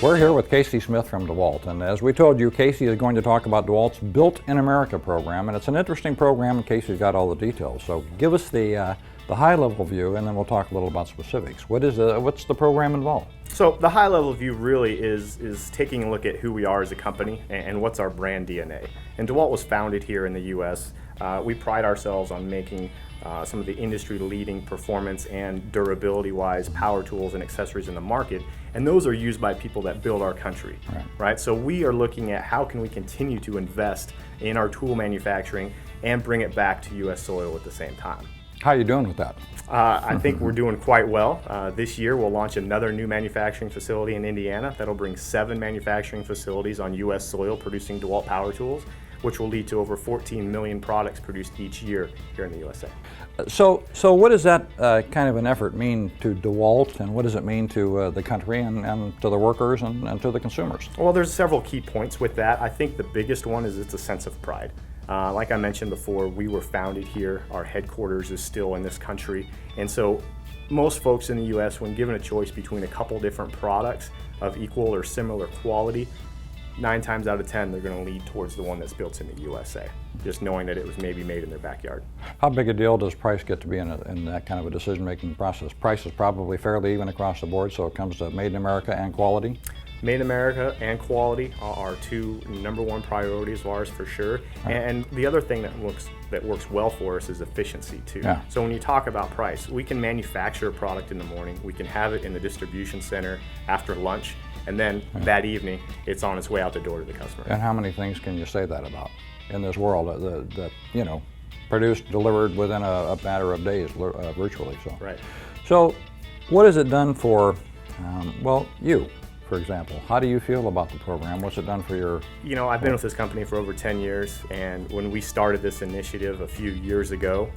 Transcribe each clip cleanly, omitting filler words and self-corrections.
We're here with Casey Smith from DeWalt, and as we told you, Casey is going to talk about DeWalt's Built in America program, and it's an interesting program, and Casey's got all the details. So give us the high-level view, and then we'll talk a little about specifics. What's the program involved? So the high-level view really is taking a look at who we are as a company and what's our brand DNA. And DeWalt was founded here in the U.S. We pride ourselves on making some of the industry-leading performance and durability-wise power tools and accessories in the market, and those are used by people that build our country, right? So we are looking at how can we continue to invest in our tool manufacturing and bring it back to U.S. soil at the same time. How are you doing with that? I think we're doing quite well. This year we'll launch another new manufacturing facility in Indiana that'll bring 7 manufacturing facilities on U.S. soil producing DeWalt power tools, which will lead to over 14 million products produced each year here in the USA. So what does that kind of an effort mean to DeWalt, and what does it mean to the country and to the workers and to the consumers? Well, there's several key points with that. I think the biggest one is it's a sense of pride. Like I mentioned before, we were founded here. Our headquarters is still in this country. And so most folks in the U.S., when given a choice between a couple different products of equal or similar quality, 9 times out of 10, they're going to lead towards the one that's built in the USA, just knowing that it was maybe made in their backyard. How big a deal does price get to be in that kind of a decision-making process? Price is probably fairly even across the board, so it comes to Made in America and quality? Made in America and quality are two #1 priorities of ours for sure. Right. And the other thing that works well for us is efficiency too. Yeah. So when you talk about price, we can manufacture a product in the morning, we can have it in the distribution center after lunch, and then that evening it's on its way out the door to the customer. And how many things can you say that about in this world that you know, produced, delivered within a matter of days virtually? So. Right. So what has it done for, well, you? For example, how do you feel about the program? What's it done for your... You know, I've been with this company for over 10 years, and when we started this initiative a few years ago,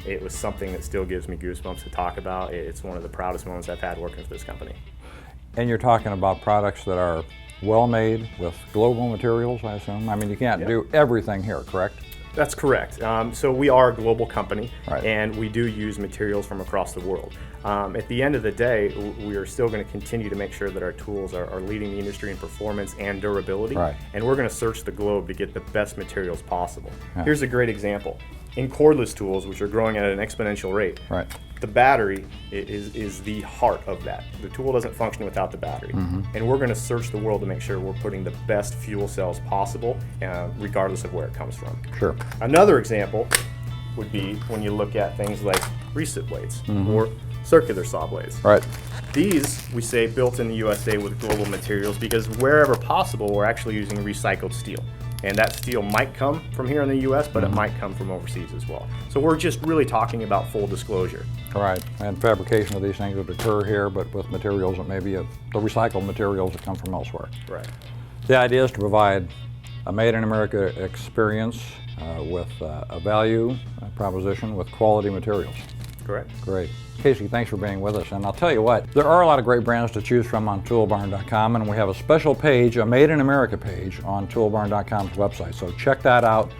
it was something that still gives me goosebumps to talk about. It's one of the proudest moments I've had working for this company. And you're talking about products that are well-made with global materials, I assume? I mean, you can't do everything here, correct? That's correct. So we are a global company, right, and we do use materials from across the world. At the end of the day, we are still going to continue to make sure that our tools are leading the industry in performance and durability, right, and we're going to search the globe to get the best materials possible. Here's a great example. In cordless tools, which are growing at an exponential rate, right, the battery is the heart of that. The tool doesn't function without the battery. And we're going to search the world to make sure we're putting the best fuel cells possible, regardless of where it comes from. Sure. Another example would be when you look at things like recip blades or circular saw blades. Right. These, we say, built in the USA with global materials because wherever possible, we're actually using recycled steel. And that steel might come from here in the U.S., but it might come from overseas as well. So we're just really talking about full disclosure. Right, and fabrication of these things would occur here, but with materials that maybe the recycled materials that come from elsewhere. Right. The idea is to provide a Made in America experience with a value proposition with quality materials. Correct. Great. Casey, thanks for being with us. And I'll tell you what, there are a lot of great brands to choose from on toolbarn.com, and we have a special page, a Made in America page on toolbarn.com's website. So check that out.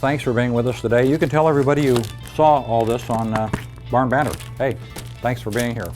Thanks for being with us today. You can tell everybody you saw all this on Barn Banter. Hey, thanks for being here.